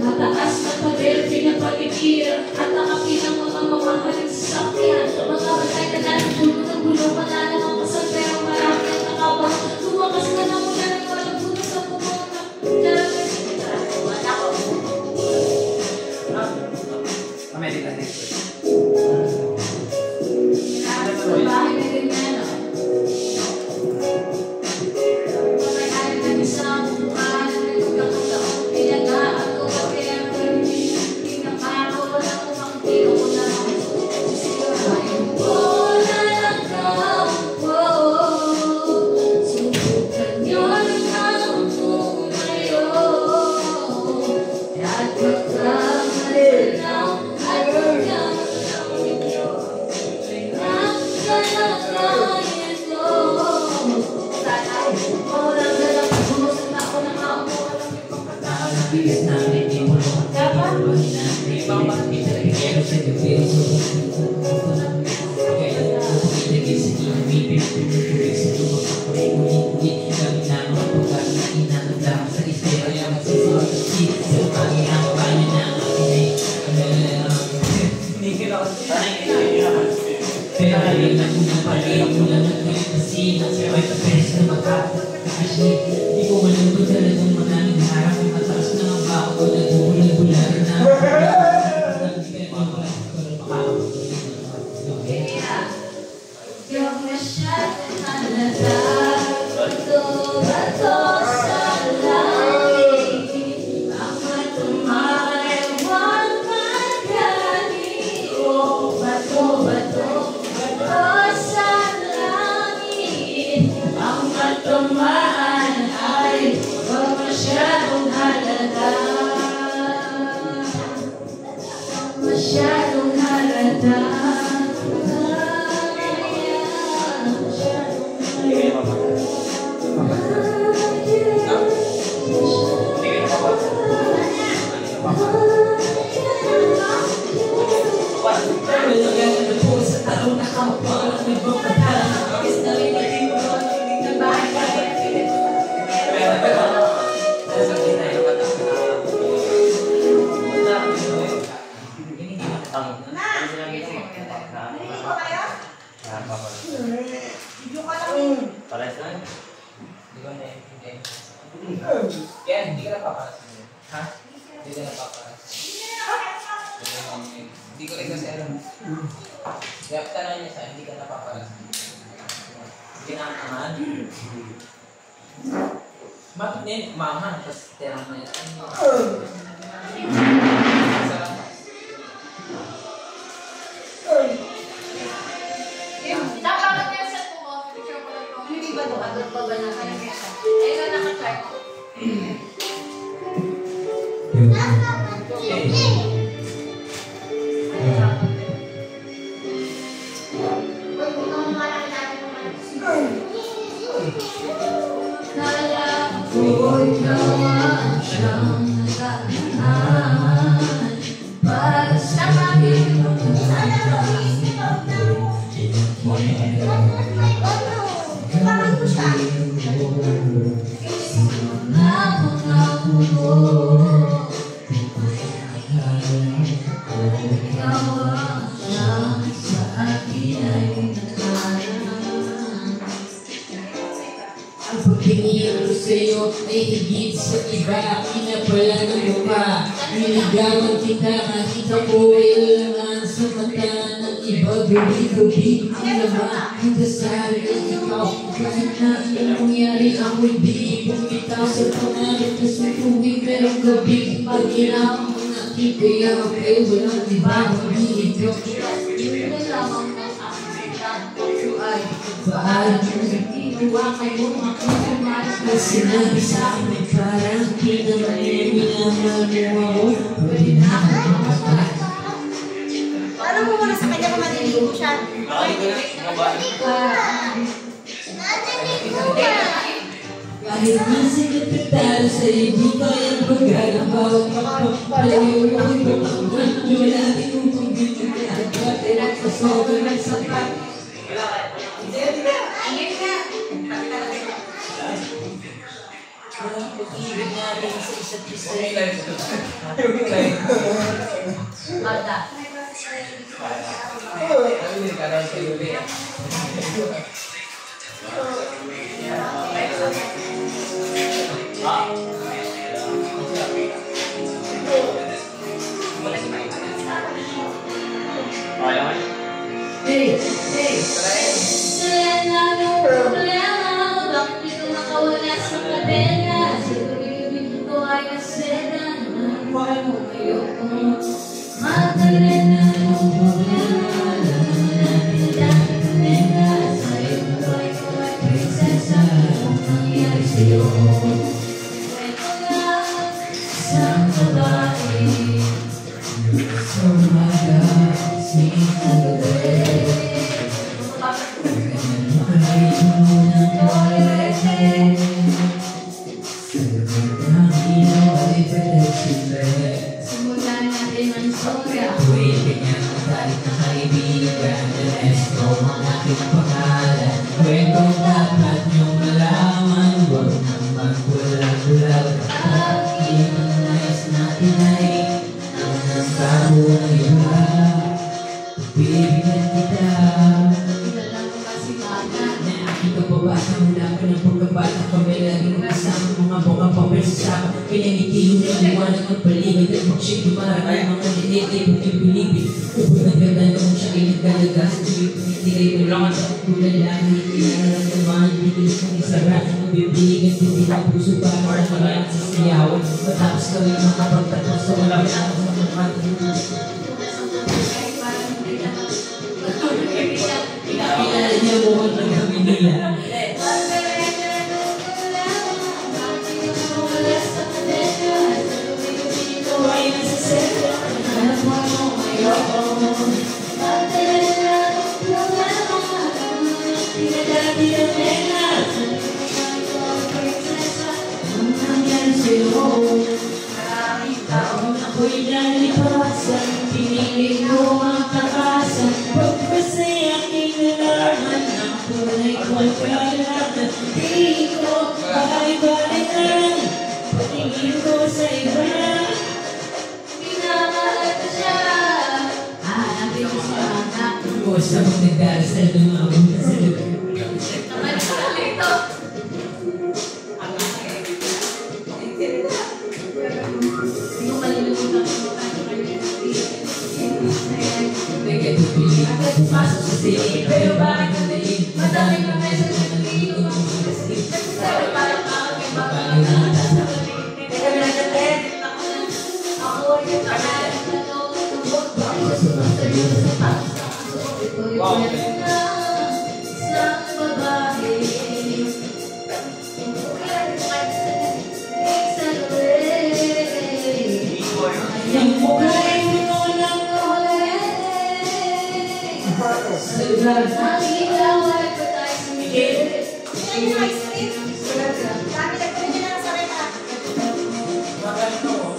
Mataas na pader, pinapagigil at nakapin ang mga mamahalin sa Simulan natin ang Tuwing ganyan ang galit ng kaibigan, Ernesto ang aking pangalan. Kwentong dapat niyong malaman, huwag nang magbulag-bulag. Aking ang nais natin ay ang nagbago ng iba. Bibigyan kita. Nakakita pa ba sa mula ko ng pagkabata kami laging kasama mga bukang papel sa saka. Pinanitiyo ng liwanag ng paligid at mag-shake dumarang ay mga lilit ay pagpipilipid. Upang naganda naman siya ay nagdalaga sa tuloy panitigay mo lang sa kulay lang. Inararamdaman, bilis ng isara. Mabibigan din din ang puso para maraming sa siyawan. Matapos kami makapagtapos sa wala na sa mga kanto. Pinakilala niya mo ang nagawin nila. Ako'y nalipasan, pinili ko ang takasan. Pagpasay aking nalaman, ang tunay ko ay kailangan. Di ko balik-balikan, patingin ko sa iba. Pinamahal ko siya. Hanapin ko sa anak. Basta mong nagdarasal ng mga buta sa lugar. Naman ko lang ito. Nagkatupili ako pumasok sa silid. Pero bakit nandalin? Madami na mesa sa silid. Nagsasabi parang makakay bakit teka na natin. Ako yung kamalan na loob. Bakit sumasayo sa paso? Ito'y pwede isang babae. Yung mukha'y nakikita mo ay patay sa Miguel. Yan yung ice cream. Sabi nagpapin niya lang sa reta. Maganda ko.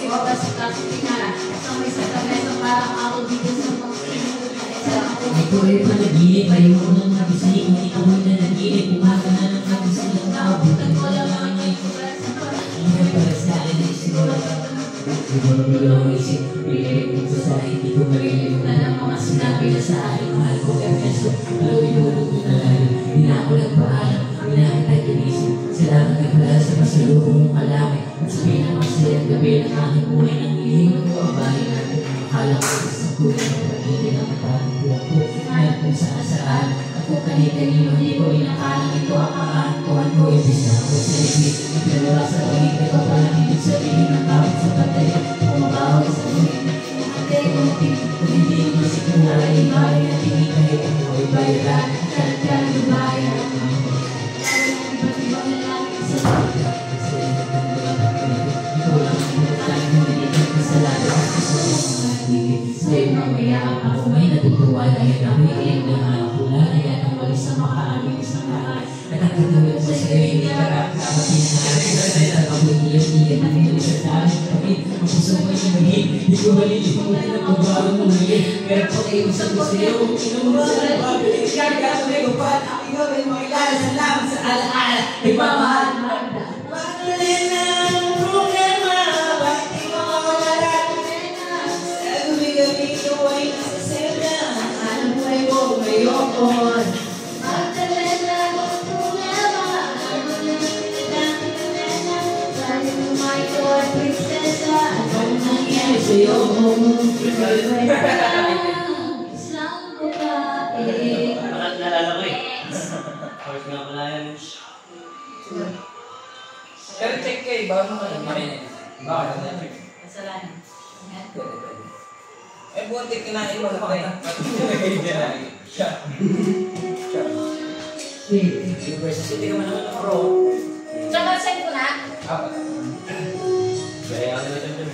Iwabas sa kapitingan. Sa may sa kamesa parang ako dito sa mga ito ay panaginip. Ayaw ko nang magising. Ikaw ay nanaginip. Umaga na ng magising. Nakabutan ko lang ang ngayon. Hindi para sa akin ay siguro. Ibang-bilo ang isip. Pililit ko sa hindi ko marinig na ng mga sinabi na sa akin. Mahal ko Ernesto. Malawin-hulog ko na layo. Hindi na ako nagpaalam. Hindi na kita ginisip. Salamat na pala sa pasalubong mong kalaki. At sa pinakamasayang gabi ng aking buhay ng iliwan ko ang bahay natin. Akala ko sa kulay ng pagiging ang matapag ko. Ngayon kung saan-saan. Ako kani-kanino hindi ko inakalang ito ang kaantuan ko. Ibig na ako sa libig. Pero sa paligid ko pala higit sa piling ng kapit sa pantay. Pumabawa sa ulit. Kung hindi mo siguro ay ibari na tingin kahit ako ay bayaran. Kaya bayan. Iba't-ibang lalaki sa pagkakas. Ikaw lang ang mutang hindi ka kasalanan sa mga natigil. Sa'yo mamaya ako may natutuwa dahil ako'y ilang pula kaya nang walis sa makaaming isang lahat. Nakakatulad mo sa'yo hindi ka kakamatin na natin. Ako'y iyan-iyan ang tuloy sa dami. Ang puso ko yung maging di ko malilimutan ang pagbago mo ngayon. Pero pakiusap ko sa'yo kung inumun sa lababili. Kagasulit ko pa at aking gawin mo ilala. Salamat sa alaala. Nagmamahal. Patuloy na ang problema. Bakit di mo mawala? Sa gabi-gabi ko ay nasa selda. Alam mo ay mo ngayon. Patuloy na ang problema. Sabi mo may tuwa prinsesa. Anong nangyari sa'yo? Isang babae. Bakit nalala ko eh? Bakit nga pala yan? Pero check kayo, bago mo lang marinig. Bakit? Kasalanan. Eh, buti kinain mo na tayo. University ka man naman ng pro. Tsaka send ko na. Kaya ka nila dyan.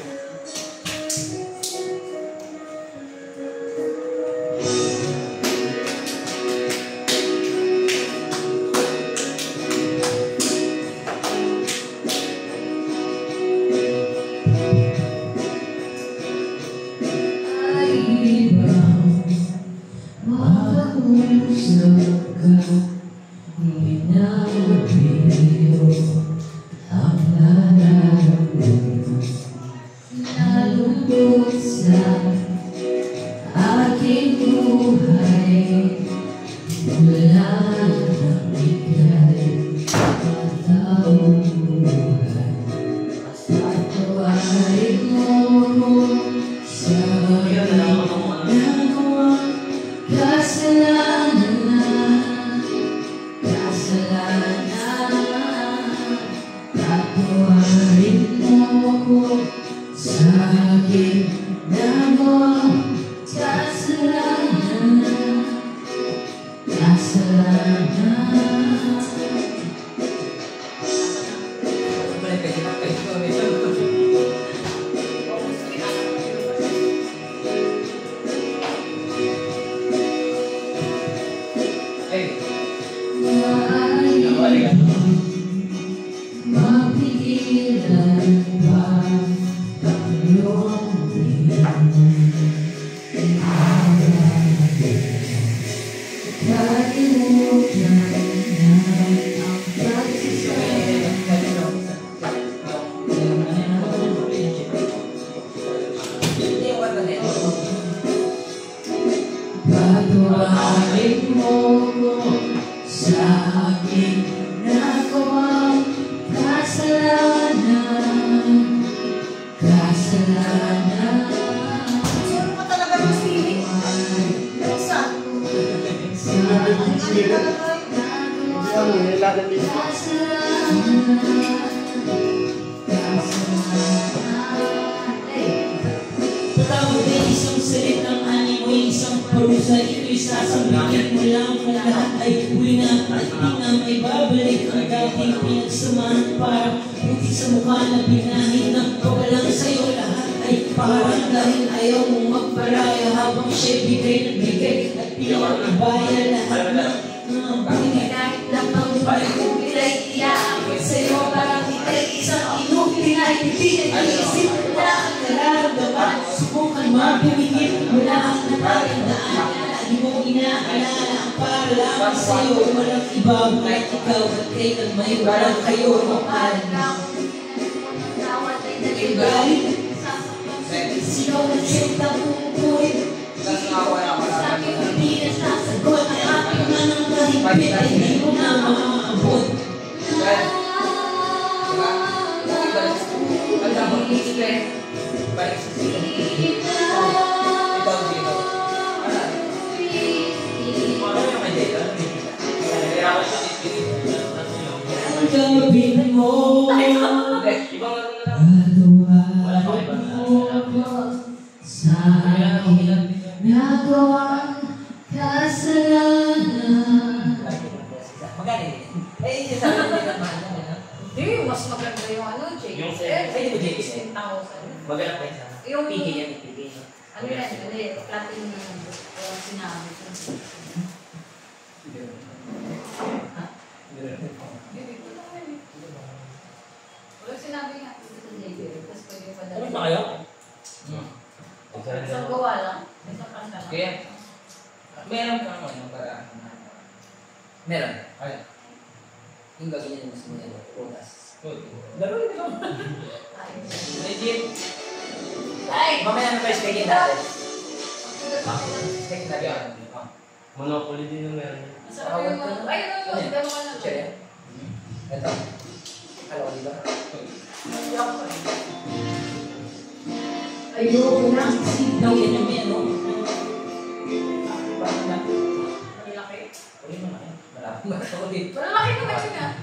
Nagbuot sa aking buhay, wala nang ika'y matauhan. Patawarin mo ako sa ginagawang kasalanan na, patawarin mo ako sa aking ginagawang kasalanan. Mapigilan ba ang iyong kalimutan na ang pagsasama? Patawarin mo ko sa aking nagawang kasalanan. Sino mo talaga ng spirit? Saan? Patawag ay isang salitang animo, isang parusa, ito'y sasambitin mo lang kung lahat ay uwi na at hindi na may babalik ang dating pinagsamahan. Parang puti sa mukha na binahin ng pagalang sa'yo, lahat ay parang dahil ayaw mong magparaya habang siya'y bigay na bigay at pinakabaya lahat ng kahit lang ang pag-ubilay iyaakit sa'yo, parang ita'y isang inupin na hindi nag-iisip na ang nararamdaman. Subukan mapimigil, wala ang natatandaan, lagi mong inaalala ang para lamang sa'yo. Walang iba buhat ikaw at kailan may walang kayo. Mapalan lang galit sino ang siyang pumupulit. Sa akin hindi na sasagot ang aking manang kahigpit ay hindi mo na maaabot. Ang gawin mo sa aking nagawang kasalanan. Hindi, mas maganda yung ano, Jake. Yung Eh, yung Jake. 16,000. Maganda pa yun sana. Yung- Piki yan, piki. Ano yan? Hindi, platinum na lang. Kaya sinabi ko. Wala sinabi nga. Tapos pwede pa Ano ba kayo? Isang gawa lang. Isang kanta lang. Kaya, meron kang ano, paraan. Meron. Ay. Yung gagawin mo sa mga prutas. Laro rin ito. Legit. Ay! Mamaya na guys, kaya natin. Steak na yan. Monopoly din yung meron. Masarap yung mga... Ay, ano yun? Dalawa na lang. Siya ito. Alam ko, di ba? Ayoko na sitaw yan yung ano. Malaki. Uli mo na yan. Malaki ko dito. Malaki naman yun ah.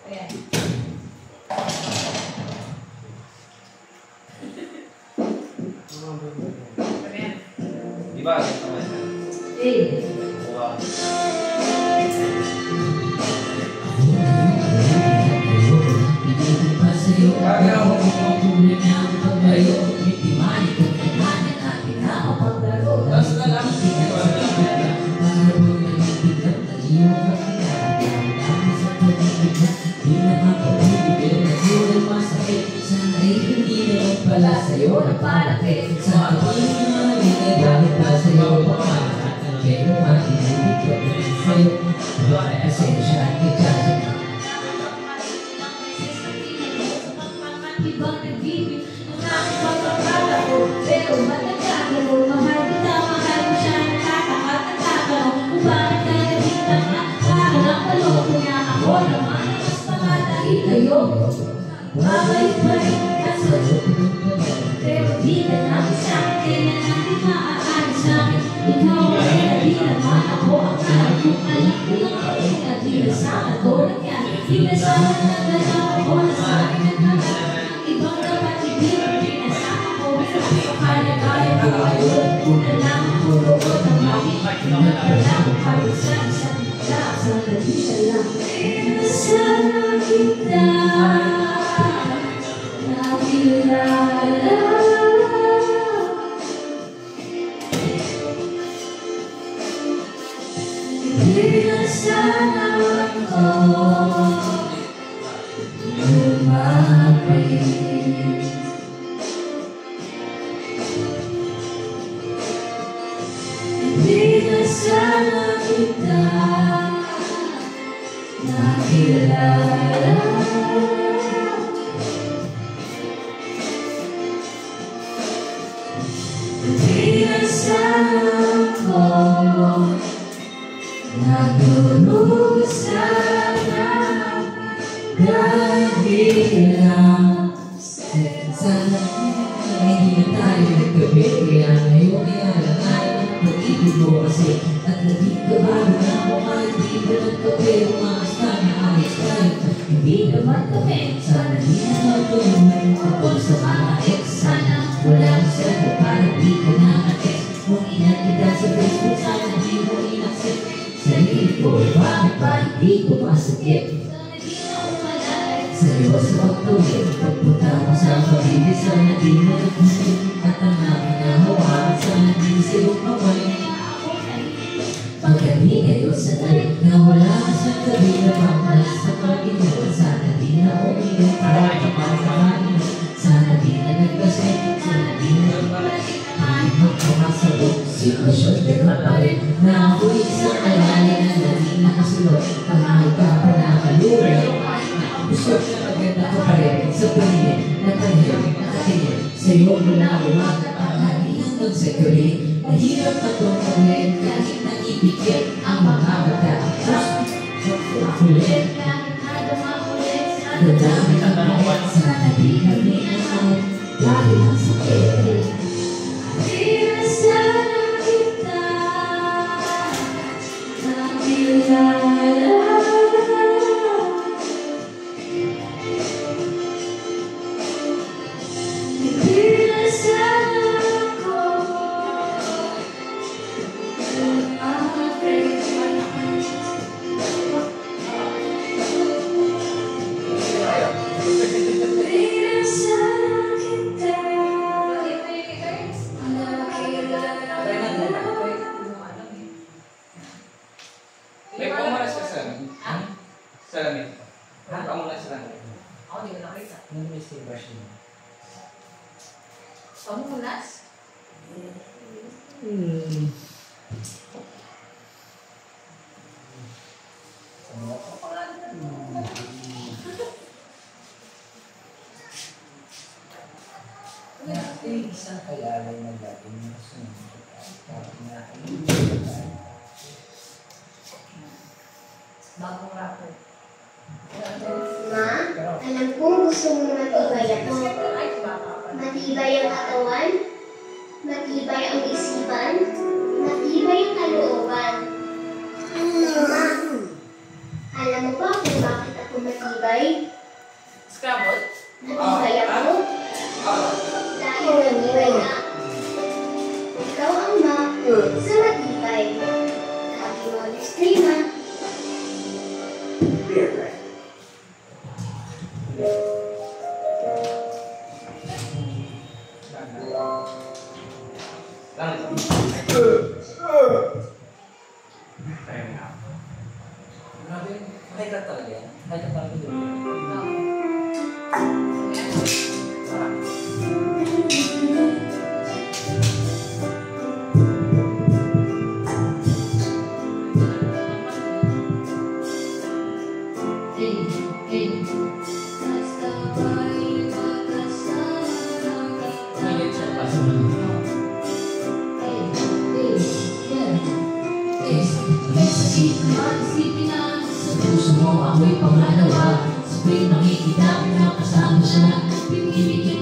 Ayan. Ayan. Di ba? Eh. Wow. Tapos na lang. Sa'yo na palapit sa aking mga ginagalit na sa'yo pamalat ang kaya makinig ko sa'yo pasensya at ikaw. ibang nagbibig ng aking pagkakala ko. Pero matagano ko, mahal kita, mahal mo siya, nakakatagano kung bakit ka naging para lang paloko niya ako naman ang mas pamatahit kayo. Babalik pa rin kaso, pero di ka namin sa akin, kaya natin maaalis namin. Ikaw ay di naman ako ang alam kung alam ko lang ako na di nasama ko nagyan. Di nasama na ganaw ako na sa akin nagkagal. Ang ibang dapat ibigay, di nasama ko. Pero kaya kaya ko kayo, una lang ang puro ko ng bakit. Nagkalang kayo sa isang lang, sa nagkita lang. Nasama kita, nakilala. Hindi na sana ako lumapit. Hindi na sana kita nakilala. Hindi na sana ako natulog sana dahil lang sana hindi na tayo nagkabi. Kaya ngayon ialangay ang pag-ibig mo kasi at naging kabalo na ako kahit di ba nagkabi. Umangas ka na ayos tayo, hindi naman kami. Sana di na magtulungan ako sa mga ex. Sana wala ka sa ko para di ka na ex. Kung inatida sa Facebook sana di mo inaksit. Sarili ko, bakit ba hindi ko masakit? Sana di na umalay sa'yo sa pagtulog. Pagpunta mo sa pag-ibig, sana di na nagpusip. At ang namin nahawakan, sana di sa'yo maway. Pagkami ngayon sa talit na wala ka sa tabi na pangmalas sa Panginoon. Sana di na umiyak para kapag-kamanin. Sana di na nagkasay, sana di na nagpalasin. Kahit magpamasabog, sitwasyon pero pa rin na ako'y isang alala na naging nakasulot. Kahit ka pa nakalulay, gusto na maganda ko pa rin sa paningin. Natangin, nakatingin, sa'yo mula umaga ang hanggang sa gabi. Mahirap na itong ulit, kahit naibigyan ang mga bata. Ulit, dadami ang bakit, sana di kami naman dahil ang sakit. Di na sana kita nakilala. Di na sana ako lumapit. Di na sana kita May pamunas ka sa amin. Sa amin. Pamunas lang. Ako, di ko nakita. Ano may si brush mo? Pamunas? Isang kalalay na dati mo kasunod. Bagong rapper. Ma, alam kong gusto mo matibay ako. Ay, baka pa. Matibay ang katawan, matibay ang isipan, matibay ang kalooban. Ma, alam mo ba kung bakit ako matibay? Scrabble? Matibay ako? Dahil matibay ka. Ikaw ang ma sa matibay. Happy Mother's Day, ma. Ay, ka talaga yan. Ay, ka talaga doon. Basta ba'y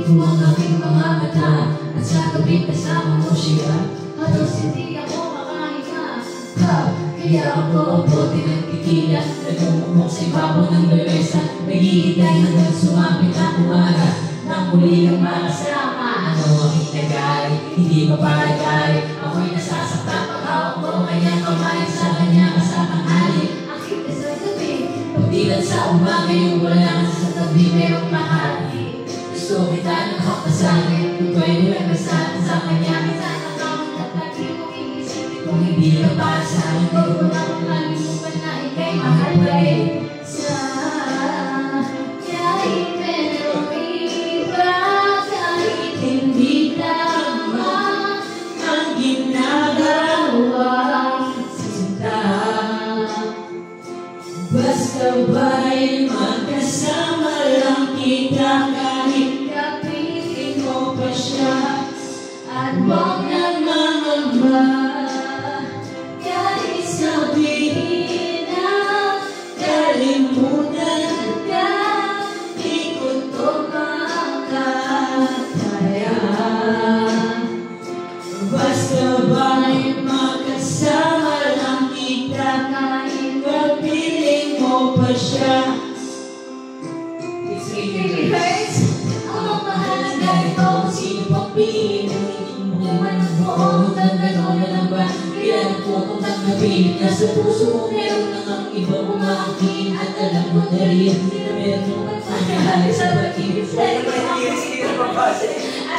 ko ang aking mga mata. At sa gabi kasama mo siya, halos hindi ako makahinga. Kaya ako ang bote nagkikila, nagmumukmok sa ibabaw ng lamesa. Nagigitay hanggang sumapit ang umaga, nang muli ang makasama. Ano aking nagay, hindi mapalagay. Ako'y nasasaktan pag hawak mo kanyang kamay sa kanyang kasamang halik. Aking kasal gabi, pagdilat sa umaga yung wala sa tabi mayroong mahali. Gusto kita ng hakasalit, kung pwede lang nasan sa kanya. Minsan ang kamang at lagi mong iisipin kung hindi ka para sa akin. Kung walang kalimutan na ikay mahal pa rin. Kahit merong iba, kahit hindi tama ang ginagawa sinta. Basta ba'y magkasama lang kita, kahit kapiling mo pa siya. At huwag na mangamba, kahit sabihin na kalimutan ka, di ko to makakaya. Basta ba'y magkasama lang kita, kahit kapiling mo pa siya. It really hurts. Ang mahalaga ito kung sino pang piliin mo. Hindi mo naman mo hanggang gano'n na lang ba? Kailan ko kung nagnapilit na sa puso mo, meron lang ang iba umaking. At alam mo na rin na meron mong magpahali sa pag-ibig. At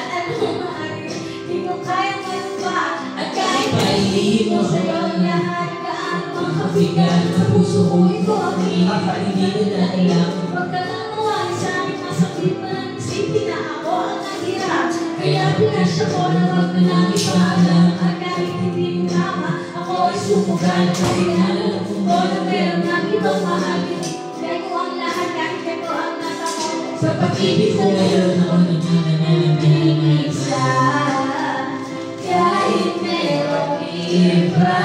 alam mo maaari, di mo kayang malupa. At kahit mailihin mo sa'yo ang lahat, gaano ang kabigat na puso ko, ito ang hindi na alam. Huwag ka lang mawali sa akin, masakit pa lang isipin na ako ang nahirap. Kaya pinasya ko na huwag mo nang ipaalam. At kahit hindi mo tama, ako ay sumugan. Kasi nalala ko na meron ng ibang mahal. Kaya ko ang lahat, kahit ito ang nasa ko. Sa pag-ibig ko ngayon, ako nagmamahal isa. Kahit merong iba,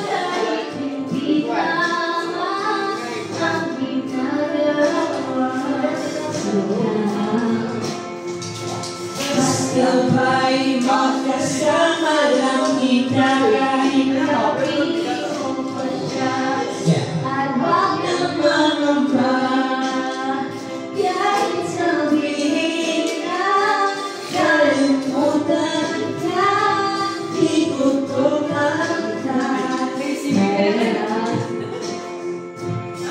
kahit hindi tama ang ginagawa sa'yo. Basta ba'y magkasama lang kita, kahit kapiling mo pa siya. At huwag na mangamba, kahit sabihin na kalimutan ka, di ko to makakaya.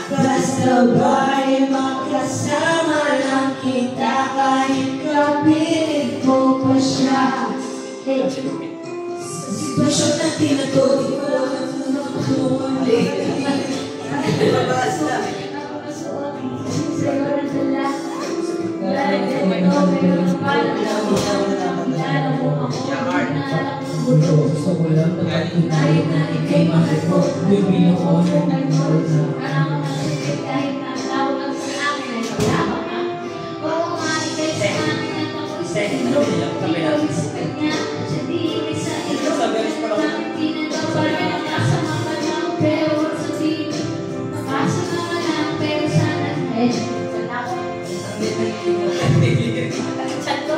Basta ba'y magkasama lang kita, kahit kapiling mo pa siya. Sa sitwasyon natin na to, di ko alam kung nakakuli. Napakasuot, sa'yo na dala. Dahil ganito, pero parang kilala mo ako, kilala mo buto. Gusto ko lang Kahit na ikay mahal ko, bibili ko mahal mo. Parang ako nasipit kahit na tawag lang sa akin ay maglaban ka. Oo nga, ikay sa akin at ako'y sa ilo. Ikaw isipit niya, siya di ikay sa ilo. Bakit pinagawa niya nakasama pa lang, pero huwag sabihin. Nakasama ka lang, pero sana eh. Wala ko. Chat ko.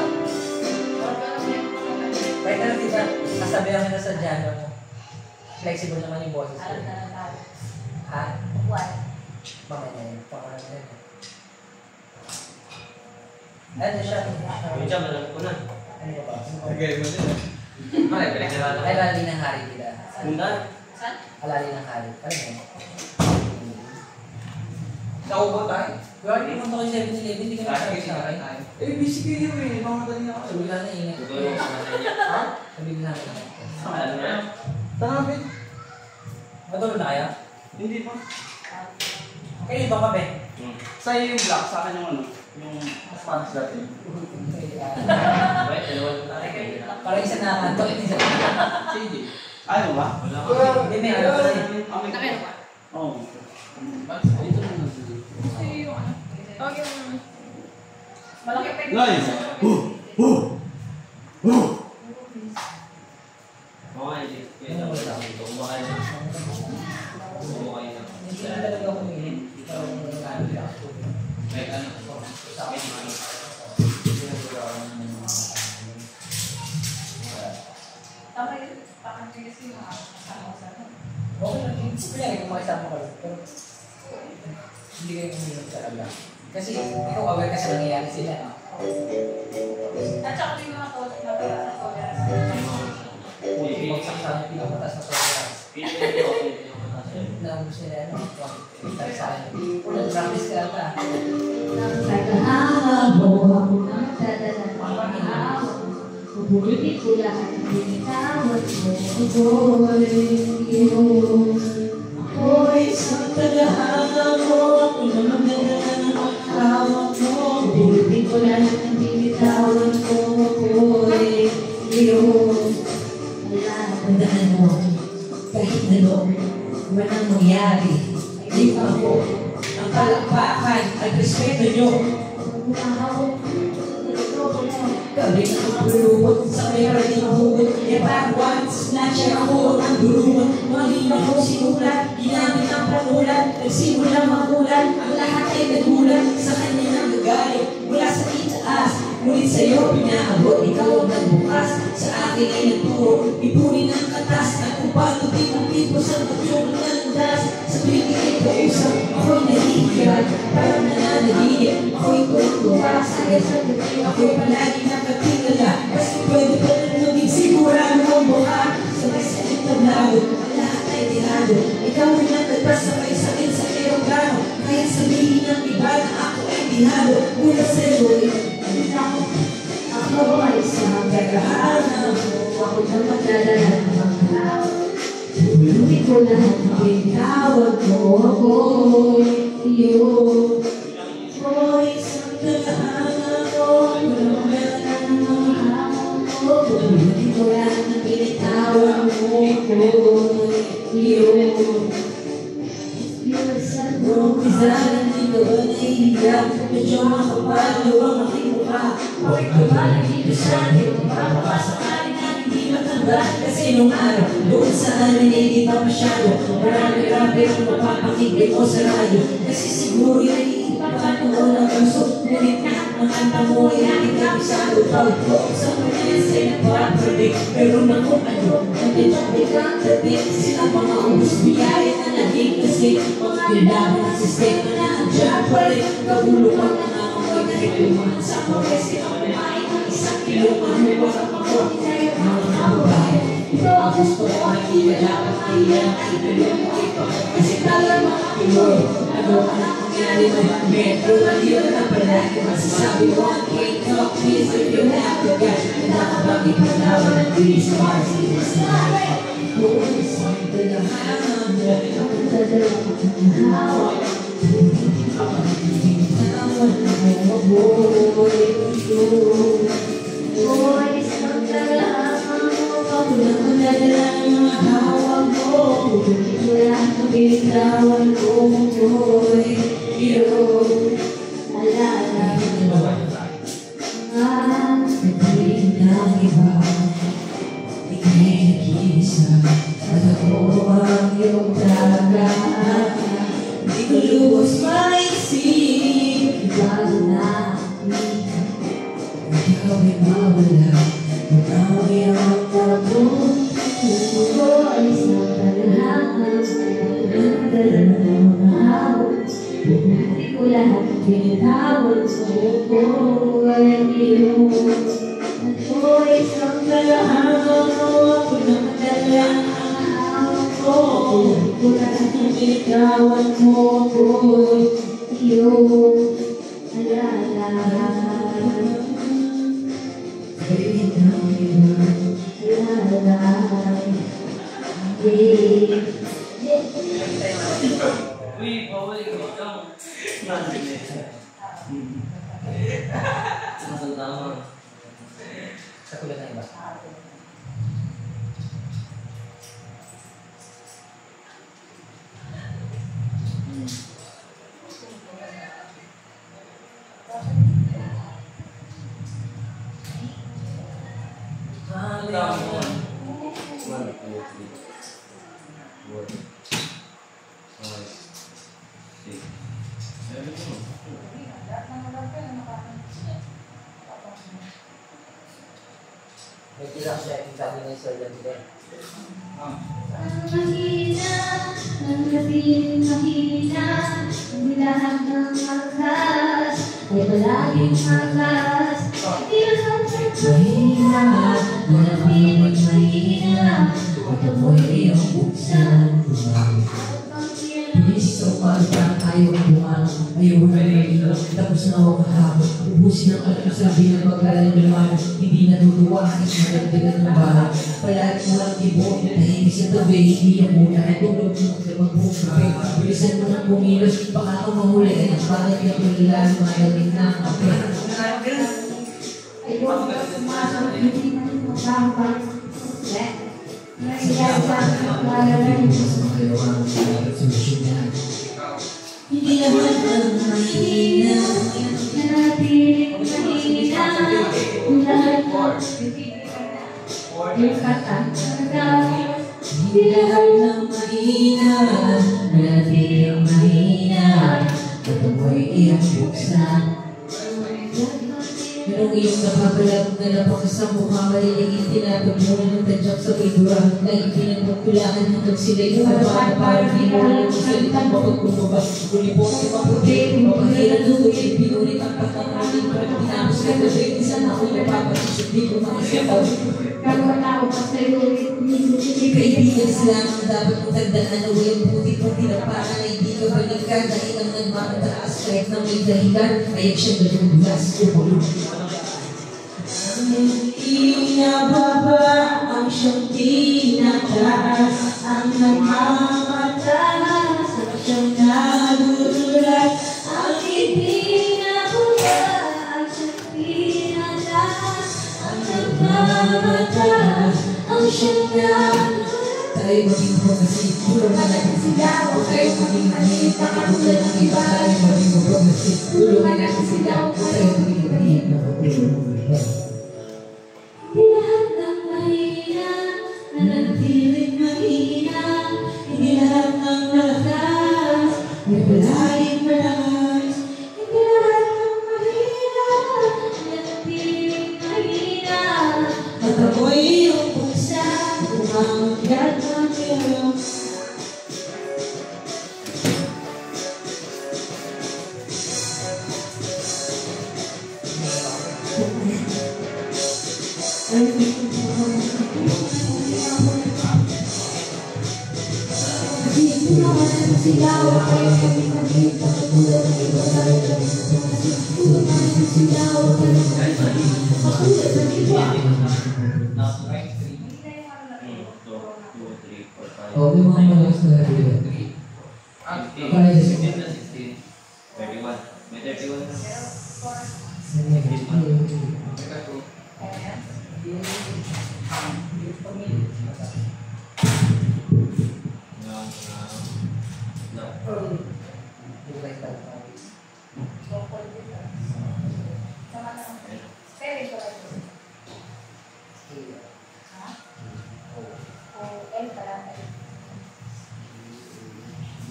Pwede na diba, kasabihan ka na sa dyan mo. Flexible naman yung boses ko. Ha? Mamaya na yun. Pamalan na yun. Ano siya? Yung dyan, alam ko na. Ano ba? Tagay mo din. Ay, lali ng hari kita. Bundan. Alali ng hari. Ano yun? Naubo tayo. Pero hindi mo ito kay 7-Eleven, hindi ka nasabi sa akin. Eh, busy kayo eh. Mamadali ako. Sabi lang na ingat. Siguro yung sanay niya. Ha? Sabi lang na ingat. Alam niya. Tama, Matulog na kaya? Hindi pa. Kayo ito kape. Sa'yo yung black, sa akin yung ano, yung Spanish dati. Wait, dalawa na tayo. Parang isa na kanto, isa na. CJ. Ayaw mo ba? Wala ka. Hindi, may ano pa rin. Nakaya ba? Oo. Dito na lang CJ. Yung ano? Tawag yung... Malaki pa yung... Nice! Okay, kaya ako sa akin. Kumakain na. Kumakain na. Hindi na talaga ako humilin. Pero ano lang ako. May ano. Sa akin, kasi makakasama ko sa ano. Okay lang, kunyari kung makisama ka lang, pero hindi kayo uminom talaga. Kasi ikaw aware ka sa nangyayari sila, no? At saka may mga tolerance. Bumagsak sa akin, pinakamataas na tolerance. Naubos nila, ano? Tayo sa akin. Nag-practice ka ata. Nagkahabo ako ng dadalaman. Bubulitin ko lahat ng binitawat mo. Ako'y isang tagahanga mo. Ako naman ang hawak mo. Bubulitin ko lahat ng binitawat mo. Ako'y iyong tandaan mo. Kahit ano, walang mangyari. Hindi pa ako ang palakpakan at respeto nyo. Kami na maglulubot sa pera di mahugot. E parang once na siya ako ang durumot. Mali na ko sinulat, ginamit ang panulat. Nagsimula magulat, ang lahat ay nagulat. Sa kanya nang gagalit, mula sa itaas. Ngunit sa'yo pinaabot, ikaw ang nagbukas. Sa akin ay nagturo, ipunin ang katas. At kung paano din ang tipo sa magturo ng landas. Sa tuwing ikay kausap, ako'y nahihiyan. Parang nananaginip, ako'y tuwa sa gasagot. Ako'y palagi nakatingala. Kasi pwede pa lang maging sigurado ang buka. Sa may sakit na blado, ang lahat ay tirado. Ikaw ay nagtagpas na may sakit sa eroplano. Kaya sabihin ng iba na ako ay tinalo. Mula sa'yo, ako ay isang gagahana mo. Ako na magdadala ng mga tao. Tulungin ko lahat ng pinitawag mo. Ako'y iyong. Ako'y isang gagahana mo. Ako na magdadala ng mga tao. Tulungin ko lahat ng pinitawag mo. Ako'y iyong. Umpisahan dito ba nahihiyak? Medyo makapalo ang aking mukha. Bakit ka ba nandito sa akin? Papakasakali na hindi matanda. Kasi nung araw, doon sa amin ay di pa masyado. Marami-rami ang mapapakinggan ko sa radyo. Kasi siguro yan iipakan ko ng puso. Ngunit lahat ng kanta mo ay aking kabisado. Proud ko sa mga say nagpapalig. Pero naku ano, nandito-biglang dating. Sila mga ubus biyaya na naging kasi. Mga nilaban ng sistema na andyan pa rin. Kabulukan na nga ang mga nagluman sa kasi ang kumain ng isang kilong mahuwag ang ako. Mga kababayan, ito ang gusto ko ay hindi kailangan kailangan itulong mo ito. Kasi tala mga Pinoy, ano ka na nangyari mo yung metro na yun na palagi masasabi mo ang can't talk please if you have to get. Nakabang ipalawan ng Greece Mars. Kung isang talahangan mo, ang dadalaman ng hawak. Tawan mo, boy, boy, isang talahangan mo. Ako na ang dadalaman ng hawak mo. Wala kang bitawan ko, boy, alala. Nagpilin ng iba. Ika'y nag-iisa. At ako ang iyong tagaan. Di ko lubos maisip. Bago na ikaw ay mawala. Ikaw ay ang tabong. Ako ay isang talahangan. Nagdala ng mga hawak. Hindi ko lahat pinitawag sa buko ay iyong. Ako ay isang talahangan. Ako na madala ang hawak ko. Hindi ko lahat pinitawag mo. Ako ay iyong. Alala. Sabihin ng iba. Alala. Uy, bawal ikaw. Masal Sa kulat na iba. May tilang siya yung sabi ng surgeon today. Mahina, nanatiling mahina, ang lahat ng angkas ay palaging angkas. Hindi lahat ng mahina, nanatiling mahina, at amoy iyong buksan. Hindi sa umaga, ayaw ang buwan, ayaw na nalilong, tapos na ako kahapon. Ubusin ang alam sabi ng pagkalan ng naman, hindi natutuwa, isinagdagan ng bahay. Palagi mo lang tibok, tahimik sa tabi, hindi ang muna, ay tulog mo sa magbukape. Bilisan mo ng pumilos, baka ako mahuli, ay ang bakit na pagkila, lumayaling na ang kape. Ayaw ang pumasok, hindi na magbahabang. Hindi naman ang mahina, nanatiling mahina, ang lahat ng katatakas. Hindi lahat ng mahina, nanatiling mahina, at amoy iyong buksan. Merong iyong napapalag na napakas sa mukha, maliligid tinatagmunan ng tadyak sa pintura. Lagi pinagpagkulaan hanggang sila'y kapaan para di mo lang salitang mapagkumabas. Ulipot sa maputi, mapahiran lutuin, pinulit ang pagkakaling para tinapos ka gabi. Minsan ako'y napapasisip, di ko makisipaw. Karoon ako pa sa'yo, Kaibigan sila ang dapat mong tagdaan na walang puti-puti na parang ay di ka balikan. Dahil ang nagmamataas kahit na may dahilan, ay siyang galugas o bulong. Inababa ang siyang tinataas, ang nagmamataas, ang siyang nagulat, ang pinababa ang siyang pinataas, ang nagmamataas, ang siyang nagulat. tayo maging progressive, tulungan natin sila. Huwag tayo maging manhid, nakabula ng iba, tayo maging progressive. Tulungan natin sila, huwag tayo maging manhid, nakabula ng iba. Hindi lahat ng mahina, nanatiling mahina. Hindi lahat ng malakas, may palaging malakas. Hindi lahat ng mahina, nanatiling mahina. At ako'y iyong puksa, umangat ng iyong. Okay, mga malakas na natin. Kaya sa 16, 31. May 31 na.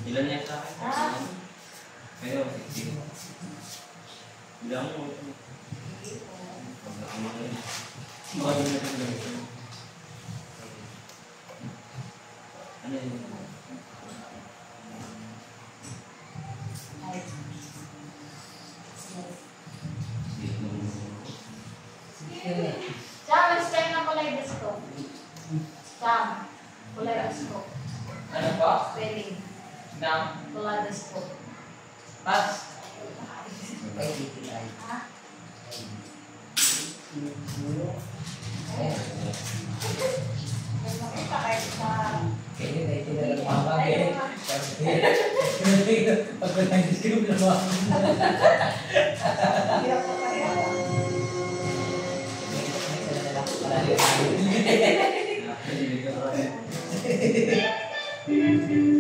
Ilan yan sa akin? Pero 16. Bilang mo. Ano yun? Sam, explain ng kulay gusto. Sam, kulay gusto. Ano po? Spelling. Ng Kulay gusto. pass. Makita kayo sa... Kaya na ito na lang mamagay. Pag wala yung discount na ba?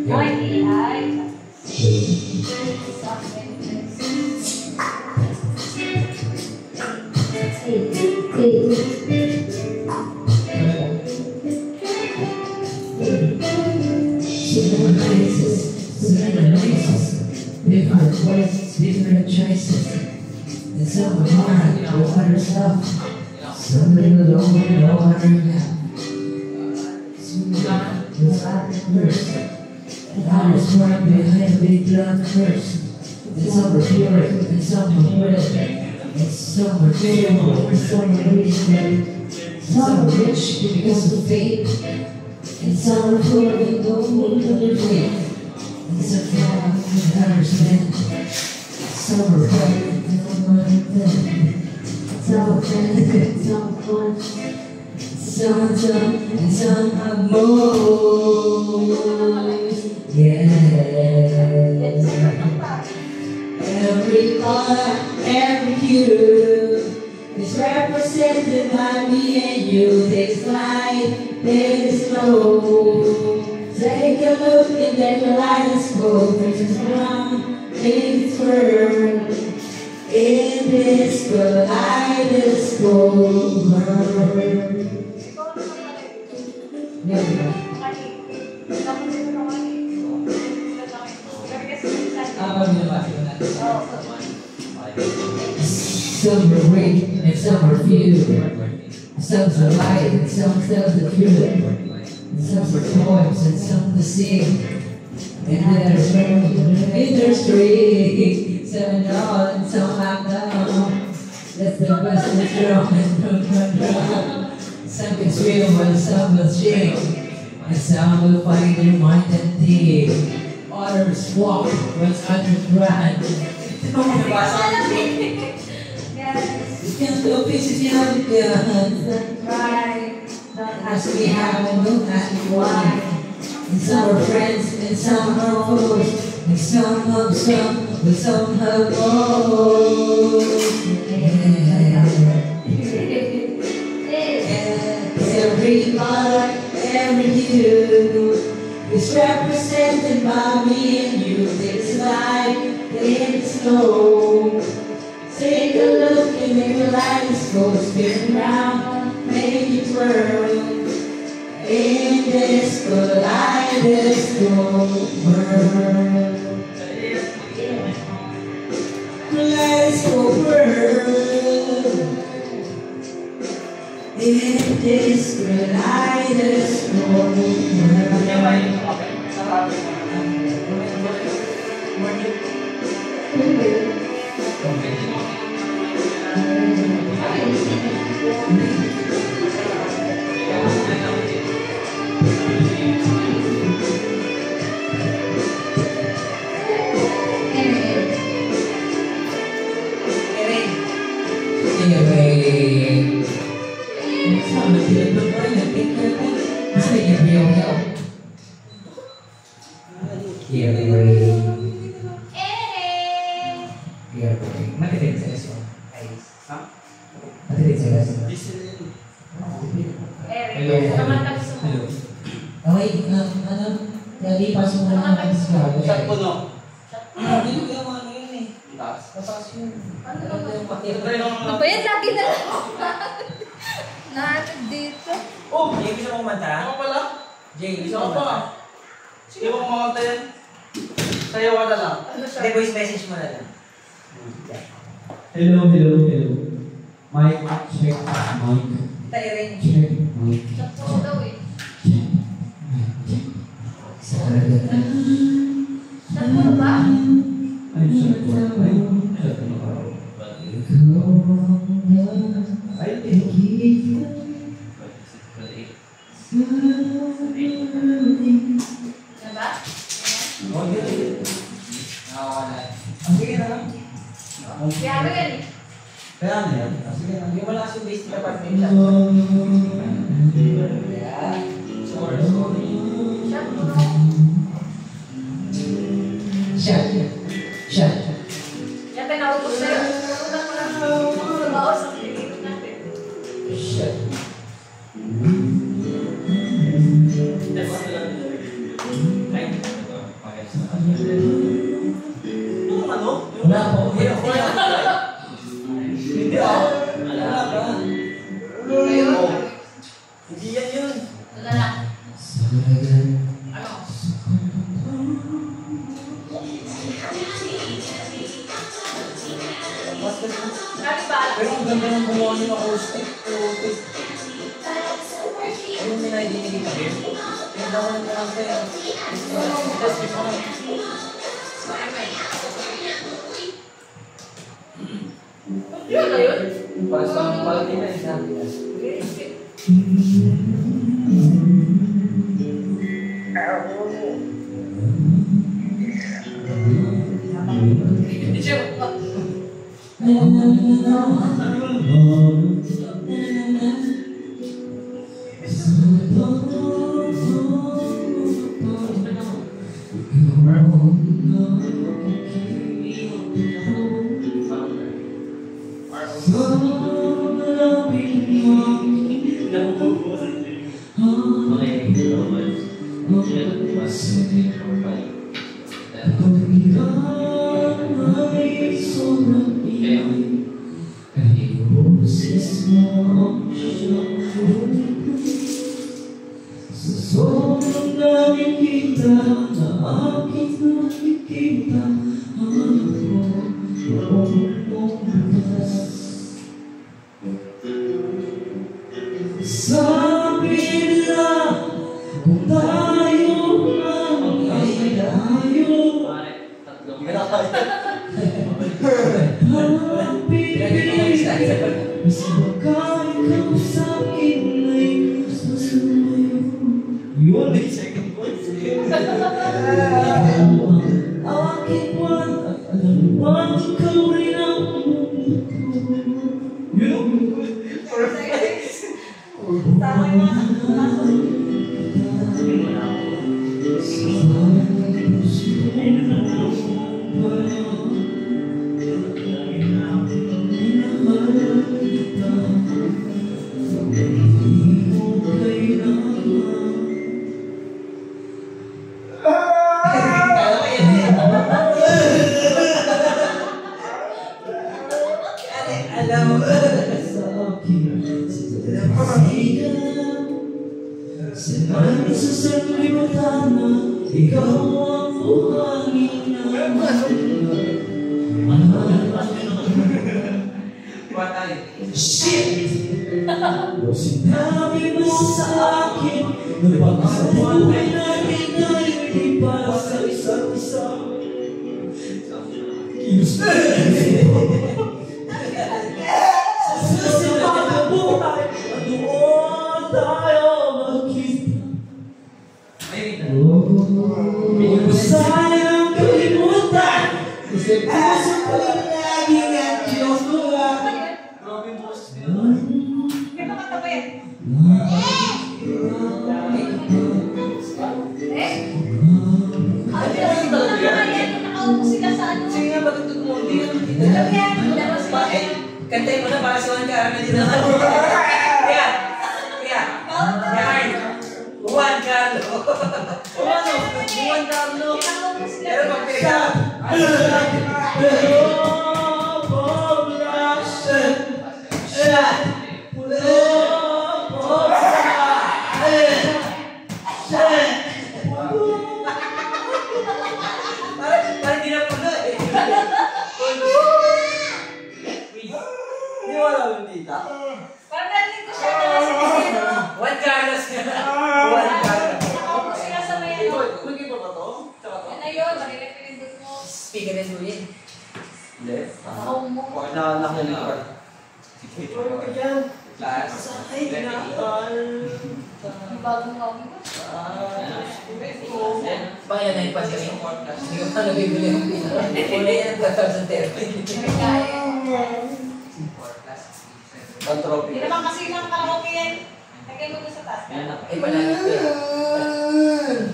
Ay, ay. Different words, different choices. And some are hard, no other stuff. Some live alone, no other half. at first. And I was born behind a big black curse. And some were pure, and some were red. And some were beautiful, and some were rich. Some were rich because of faith. And some were poor and gold of their faith. And some fell with understand. Some were bright and some were thin. Some were friends and some were fun. Some and some have most. Yeah. Every color, every hue is represented by me and you. Takes light, takes slow. Take a look in that kaleidoscope. It's brown, it's firm. In this kaleidoscope world. Some are great and some are few. Some are light and some tell the truth. And some are poems and some to sing. And there's industry. Some all and some have down. That's the best of strong and don't. Some can swim while some will sing. And some will find their mind and dig. Others walk while others run. You can't go pieces you have the guns. Right. As we have and don't ask me why. And some are friends and some are foes. And some have some, but some have both. Every color, every hue is represented by me and you. It's light, it's slow. Take a look and make the kaleidoscope spin round, make it twirl. In this kaleidoscope world. Kaleidoscope world. In this kaleidoscope Matitig sa leso. Ha? Matitig sa leso. Hello. Okay, ano? Dali, pasok mo lang ang pagkakaroon. Saan puno? Hindi ko yung ano yun eh. Taas. Mataas yun. Ano Ano ba yan? Lagi na lang. Nahanap dito. Oh! Jay, gusto mo kumanta? Ako pala? Jay, gusto Isa mo ka pa. kumanta? Sige mo kumakanta yan. Sayaw ka na lang. Hindi, voice message mo na lang. Hello. Mic, check, mic, Tayo rin. check, mic. Sakto daw eh. Sakto ba? Ay, check po. Ay, check po. Ay, Diba? Nakawala. Sige na lang. Kaya ba yan eh? kaya ano yan? Sige na. Hindi mo lang yung basic apartment siya. Yeah. Sorry. Shot. Yan tayo naubos na yun. Unang mo lang lumaos ang pinigit natin. Shot. Ano? Wala po. Hindi ah. Wala ba? Ayun. Hindi yan yun. Wala na. Ano? Kali ba? Pero ang ganda ng gumawa niyo ng acoustic. Yung minaidinig ka rin. Yung naman mo lang kayo. Tapos ito na. Yun na yun? Para sa palagi na isa. Hindi siya. Sabi nila kung tayo ay tayo. Mas baka ikaw sa'kin ay gusto sumayo. Yun ay second voice. Aking buwan at alam mo ikaw rin ang mundo ko. Yun. Tama yung mga sakto. Sinabi sa sanlibutan na ikaw ang buhangin naman. Shit! Sinabi mo sa akin na pag-abuhay namin ay hindi para sa isa't isa. Sa pagkabuhay at doon tayo magkita. Sayang kalimutan. Puso ko lang lagi ang kinukuha. May mga tabi. Nakaupo sila sa ano. Sige nga, patutog mo. Hindi naman kita. Alam yan, dalawa sila. Kantayin mo na para si Juan Carlo din naman. Kaya. Yan. Juan Carlo. Juan Carlo. Nakaupo sila. Pero magpika. Parang di na puno eh. Hindi wala yung tita. Parang narinig ko siya na sa ano. Juan Carlos. Juan Carlos. Nakaupo sila sa may ano. Mag-iba ba to? Tsaka to? Yan na yun, marinig pinindot mo. Speaker na Julian. Hindi. Nakaupo mo. Okay, nakunin ko. Ano ka dyan? Class. Yung bagong kawin ko. Bakit na ipas kami? Hindi ko pa nabibili yung pila. Una yan ang 2013. Kaya. Pantropy. Hindi naman kasi ng karaoke yan. Lagay mo doon sa taas. Ay, palagi ko yan.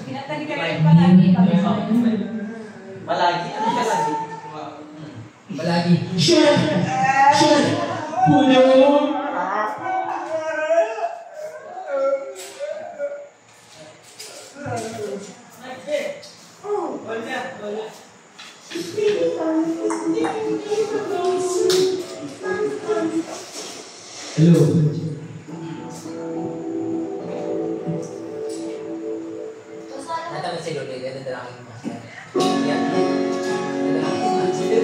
Pinatali ka rin palagi. Malagi. Ano malagi? Palagi. Shit! Shit! Puno! Hello. Nataman si Lord, ganda na aking master. Yan. Ganda na aking master.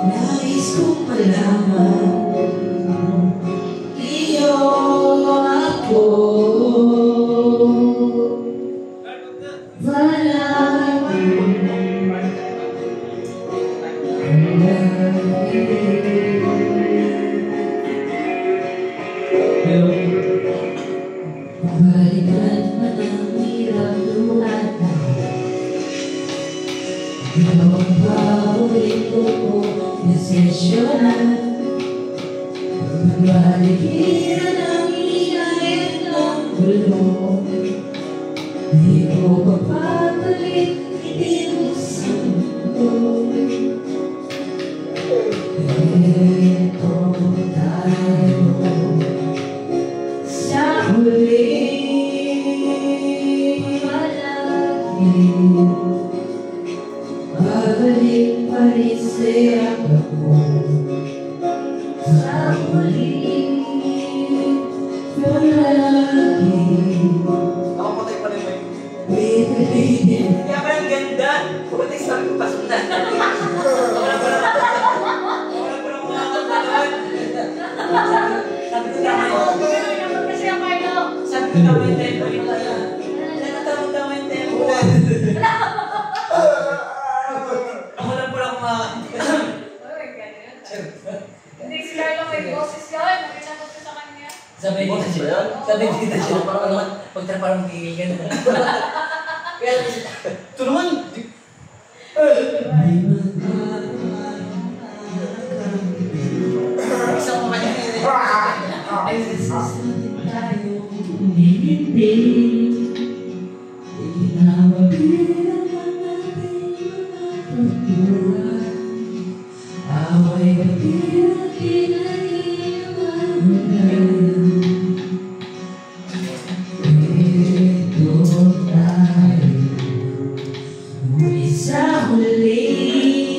Nais kong malaman iyo ako balikan man ang hirap lumatan. Ikaw ang paborito ko na sesyonan. Pagbalikiran ang inayat ng gulo. Di ko papapalit, hindi mo sa mundo. Ito tayo sa huli. Babalik pa rin sa'yo ako sa huli. Palagi Ako patay pa rin mo yun. pipiliin. Kaya ba yung ganda? Patay sa akin pasunan. Wala ko lang makakagano'n. Sabi ko tama yun. Kasi ang Carlo. Sabi ko tama yung tempo yun. Tama yung tempo. Ako lang pala kumakakagano'n. Hindi si Carlo may boses yun. Nakinakot ko sa kanya. Sabi dito siya. Parang naman, pagtraparang magiging gano'n. Kaya ito naman. Isang mga Ay, tayo hindi. Ikinawabilang ang ating mga pagbuhay. Away kabilang kinaiwanan. Ito tayo muli sa huling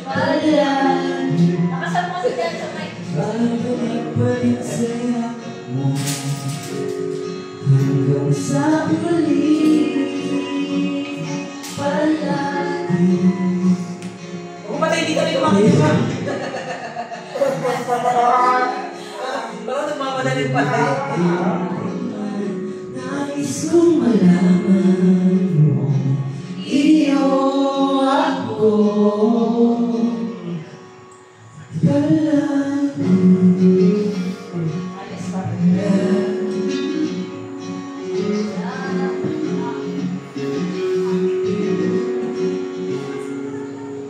palan. Nakasama ko si Dan sa mic. Babalik pa rin sa'yo mo hanggang sa huling palagi. Pumatay dito rin kumakagawa. Parang nagmamadaling patay. Nais kong malaman mo iyo ako palagi.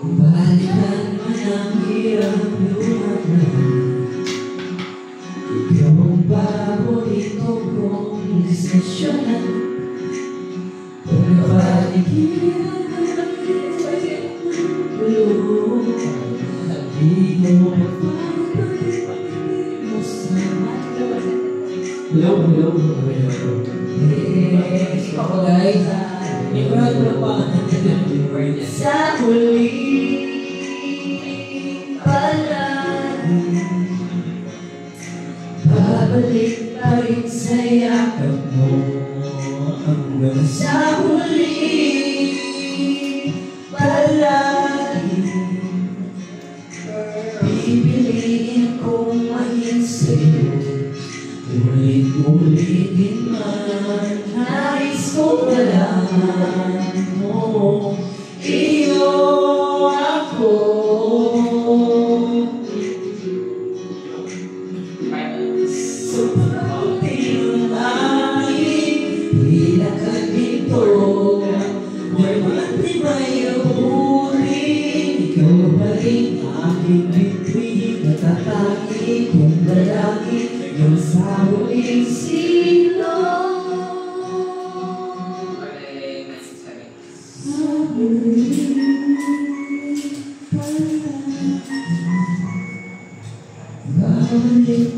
Balikan man ang hirap lumanan. Ikaw ang paborito kong desisyonan. Pagbalikiran ang gulo. Di ko mapapalit mo sa hello. Ako guys, i-proud mo pa sa huli palagi. Babalik pa rin sa yakap mo hanggang sa huli palagi. Pipiliin kong maging sa'yo ulit-ulitin man. Nais kong malaman mo iyo ako. Sa pagkating amin, hilakad nito, may matibay ang huli. Ikaw pa rin aking bituin, matatapos lalaki, kung lalaki, yung sa huling sino. Okay, next second. Babalik